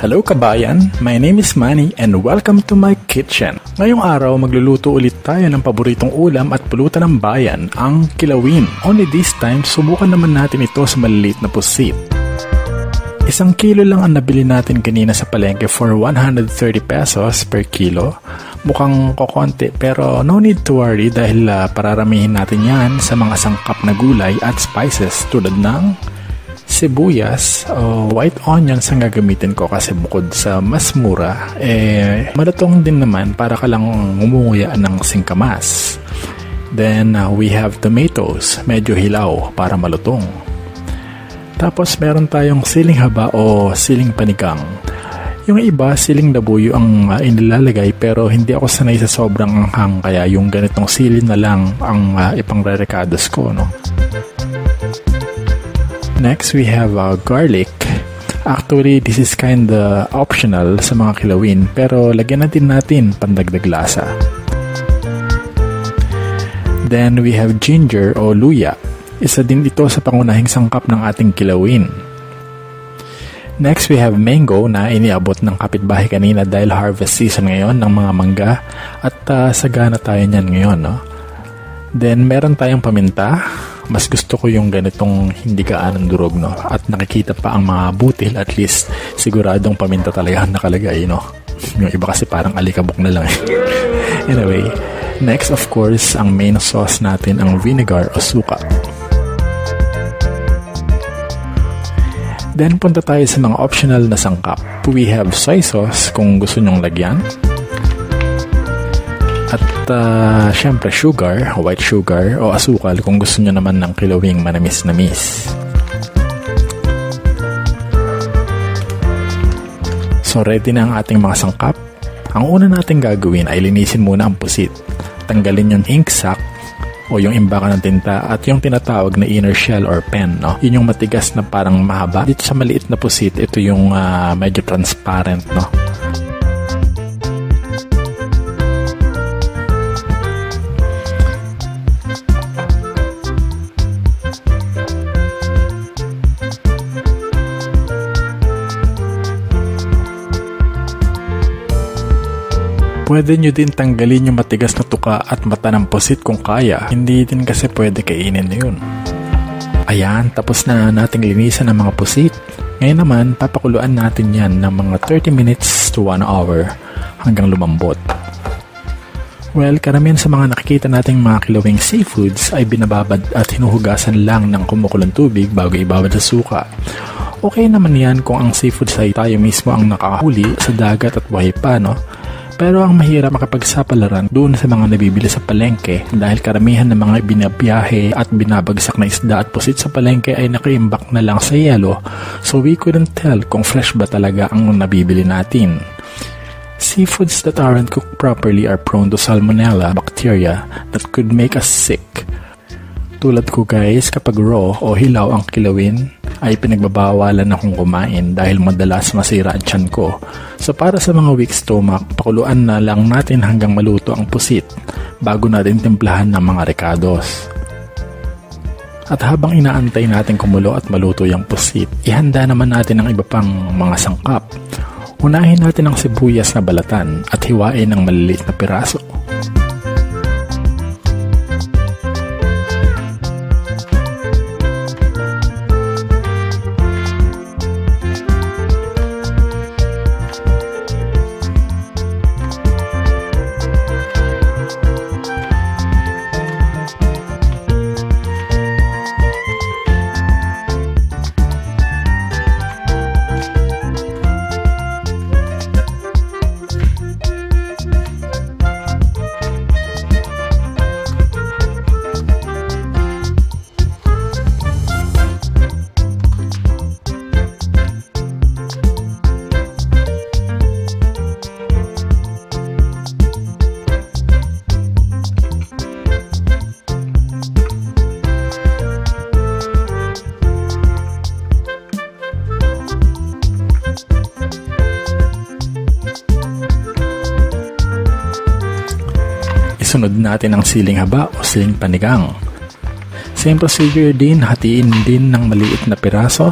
Hello kabayan, my name is Manny and welcome to my kitchen. Ngayong araw magluluto ulit tayo ng paboritong ulam at pulutan ng bayan, ang kilawin. Only this time, subukan naman natin ito sa maliliit na pusit. 1 kilo lang ang nabili natin kanina sa palengke for 130 pesos per kilo. Mukhang kokonti pero no need to worry dahil pararamihin natin yan sa mga sangkap na gulay at spices tulad ng sibuyas o white onions ang gagamitin ko kasi bukod sa mas mura, malutong din naman para ka lang ngumunguya ng singkamas. Then we have tomatoes, medyo hilaw para malutong. Tapos meron tayong siling haba o siling panigang. Yung iba, siling labuyo ang inilalagay pero hindi ako sanay sa sobrang anghang kaya yung ganitong sili na lang ang ipangre-recados ko, no? Next, we have garlic. Actually, this is kinda optional sa mga kilawin pero lagyan natin pandagdag lasa. Then, we have ginger o luya. Isa din ito sa pangunahing sangkap ng ating kilawin. Next, we have mango na iniabot ng kapitbahay kanina dahil harvest season ngayon ng mga mangga at sagana tayo niyan ngayon, no? Then, meron tayong paminta. Mas gusto ko yung ganitong hindi gaanong durog, no? At nakikita pa ang mga butil, at least siguradong paminta talaga ang nakalagay, no? Yung iba kasi parang alikabok na lang. Anyway, next of course, ang main sauce natin ang vinegar o suka. Then punta tayo sa mga optional na sangkap. We have soy sauce kung gusto nyong lagyan. At syempre sugar, white sugar o asukal kung gusto nyo naman ng kilawing manamis-namis. So ready na ang ating mga sangkap. Ang una nating gagawin ay linisin muna ang pusit. Tanggalin yung ink sac o yung imbakan ng tinta at yung tinatawag na inner shell or pen, no? Yun yung matigas na parang mahaba. Dito sa maliit na pusit, ito yung medyo transparent, no? Pwede nyo din tanggalin yung matigas na tuka at mata ng pusit kung kaya. Hindi din kasi pwede kainin na yun. Ayan, tapos na nating linisan ang mga pusit. Ngayon naman, papakuluan natin yan ng mga 30 minutes to 1 hour hanggang lumambot. Well, karamihan sa mga nakikita nating mga kilawing seafoods ay binababad at hinuhugasan lang ng kumukulong tubig bago ibabad sa suka. Okay naman yan kung ang seafoods ay tayo mismo ang nakahuli sa dagat at buhay pa, no? Pero ang mahirap makapagsapalaran doon sa mga nabibili sa palengke dahil karamihan ng mga binabiyahe at binabagsak na isda at pusit sa palengke ay nakaimbak na lang sa yelo, so we couldn't tell kung fresh ba talaga ang nabibili natin. Seafoods that aren't cooked properly are prone to salmonella bacteria that could make us sick. Tulad ko guys, kapag raw o hilaw ang kilawin ay pinagbabawalan akong kumain dahil madalas masira ang tiyan ko. So para sa mga weak stomach, pakuluan na lang natin hanggang maluto ang pusit bago natin timplahan ng mga recados. At habang inaantay natin kumulo at maluto yung pusit, ihanda naman natin ang iba pang mga sangkap. Unahin natin ang sibuyas na balatan at hiwain ng maliliit na piraso. Sunod natin ang siling haba o siling panigang. Same procedure din, hatiin din ng maliit na piraso.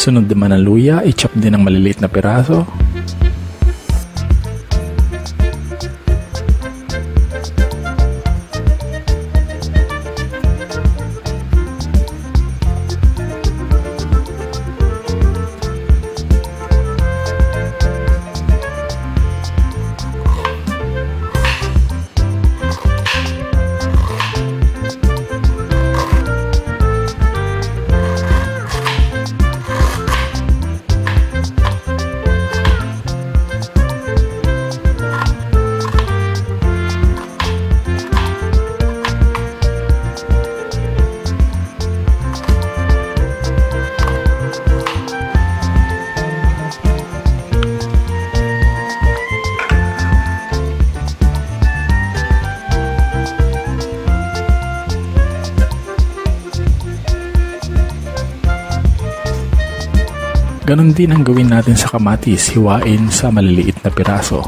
Sunod naman ang luya, i-chop din ng maliliit na piraso. Ganon din ang gawin natin sa kamatis, hiwain sa maliliit na piraso.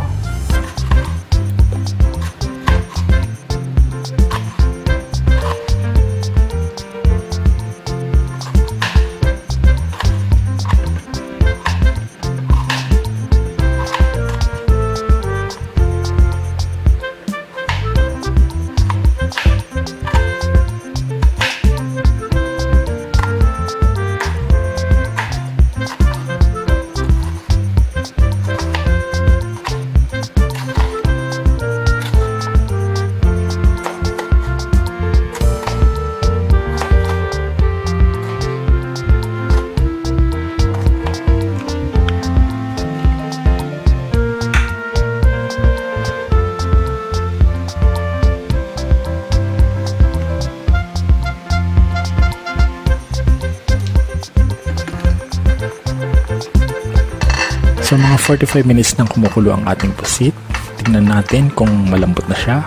So mga 45 minutes nang kumukulo ang ating pusit. Tingnan natin kung malambot na siya.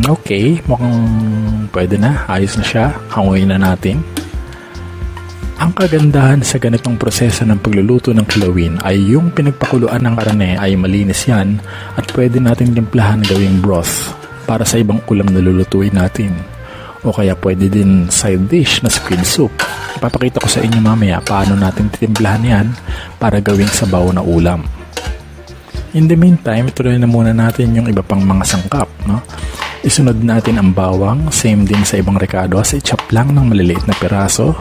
Okay, mukhang pwede na. Ayos na siya. Hanguin na natin. Ang kagandahan sa ganitong proseso ng pagluluto ng kilawin ay yung pinagpakuluan ng karne ay malinis yan at pwede natin timplahan gawing broth para sa ibang ulam na lulutuin natin. O kaya pwede din side dish na squid soup. Ipapakita ko sa inyo mamaya paano natin titimplahan yan para gawing sabaw na ulam. In the meantime, ituloy na muna natin yung iba pang mga sangkap. No? Isunod natin ang bawang, same din sa ibang recados, i-chop lang ng maliliit na piraso.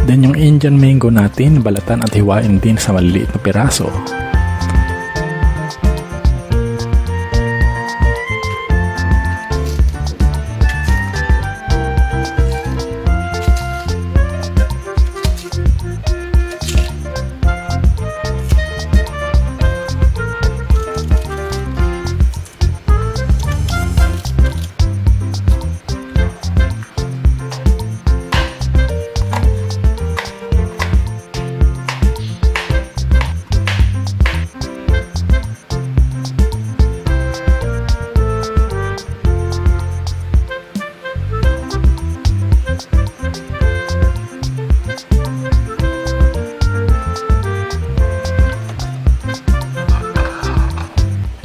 Then yung Indian mango natin, balatan at hiwain din sa maliliit na piraso.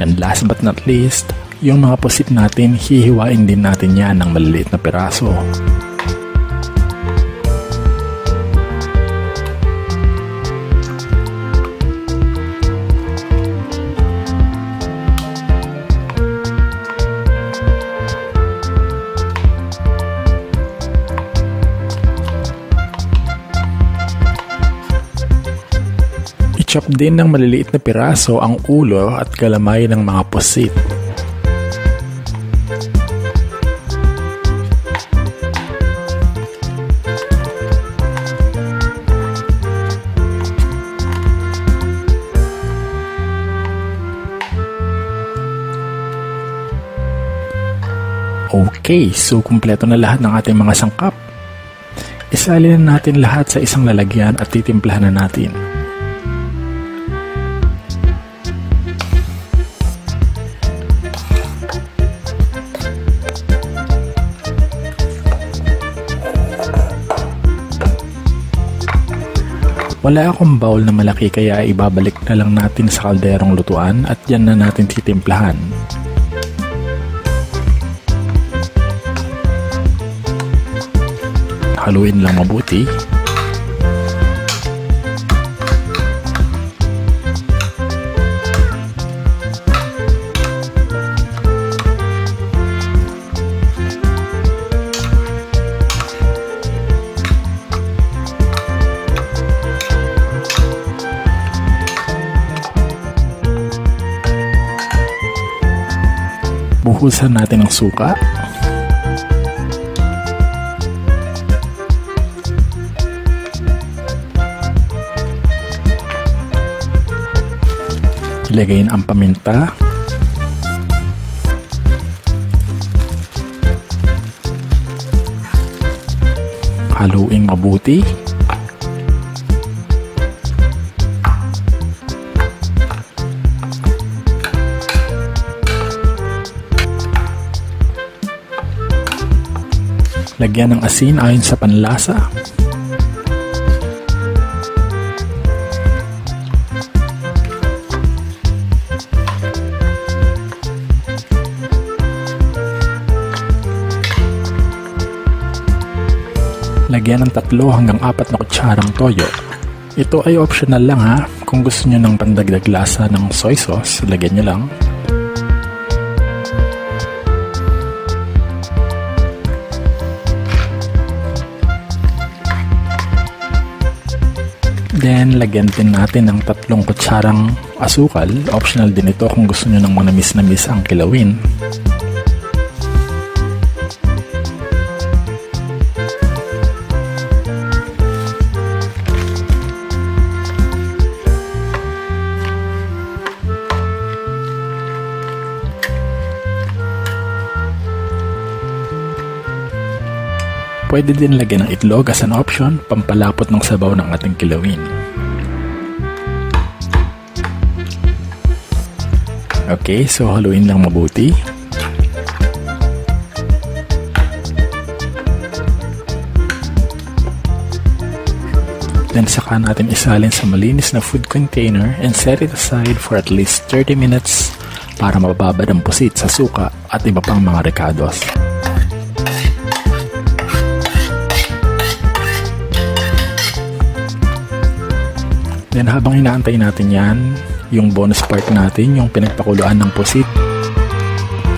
And last but not least, yung mga pusit natin, hihiwain din natin yan ng maliliit na piraso. I-chop din ng maliliit na piraso ang ulo at galamay ng mga pusit. Okay, so kumpleto na lahat ng ating mga sangkap. Isalin na natin lahat sa isang lalagyan at titimplahan na natin. Wala akong bowl na malaki kaya ibabalik na lang natin sa kalderong lutuan at yan na natin titimplahan. Haluin lang mabuti. Buhusan natin ng suka. Ilagayin ang paminta. Haluin mabuti. Lagyan ng asin ayon sa panlasa. Lagyan ng 3 hanggang 4 na kutsarang toyo. Ito ay optional lang ha. Kung gusto nyo ng pandagdag lasa ng soy sauce, lagyan nyo lang. Then, lagyan din natin ng 3 kutsarang asukal. Optional din ito kung gusto nyo ng manamis-namis ang kilawin. Pwede din lagyan ng itlog as an option, pampalapot ng sabaw ng ating kilawin. Okay, so haluin lang mabuti. Then saka natin isalin sa malinis na food container and set it aside for at least 30 minutes para mababad ang pusit sa suka at iba pang mga recados. Then habang inaantay natin yan, yung bonus part natin, yung pinagpakuluan ng pusit.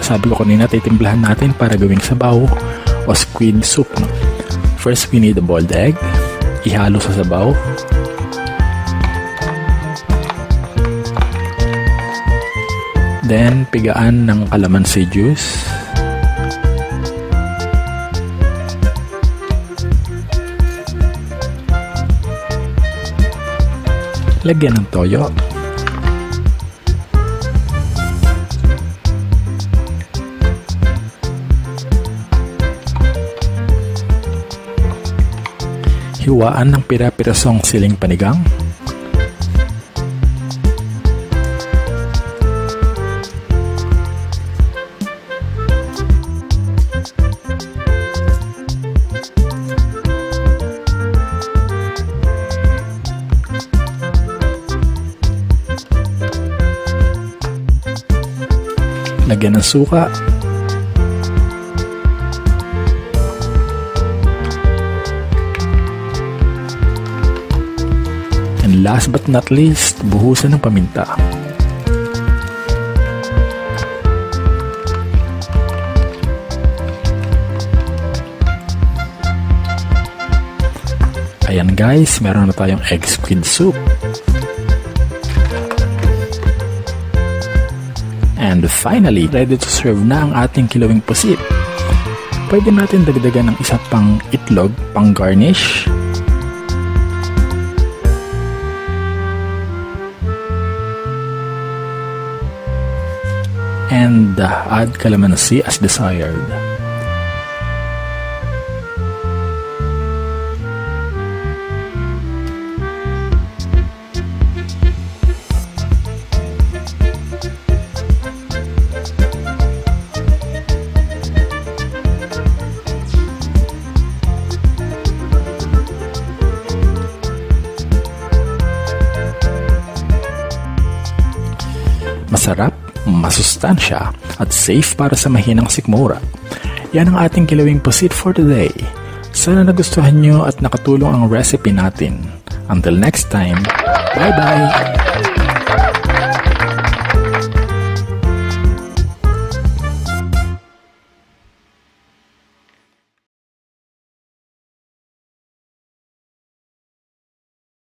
Sabi ko kanina, titimplahan natin para gawing sabaw o squid soup. No? First, we need a boiled egg. Ihalo sa sabaw. Then, pigaan ng calamansi juice. Lagyan ng toyo. Hiwaan ng pira-pirasong siling panigang. Lagyan ng suka. And last but not least, buhusan ng paminta. Ayan guys, meron na tayong egg squid soup. And finally, ready to serve na ang ating kilawing pusit. Pwede natin dagdagan ng isa pang itlog, pang garnish. And add calamansi as desired. masarap, masustansya, at safe para sa mahinang sikmura. Yan ang ating kilawing pusit for today. Sana nagustuhan nyo at nakatulong ang recipe natin. Until next time, bye-bye!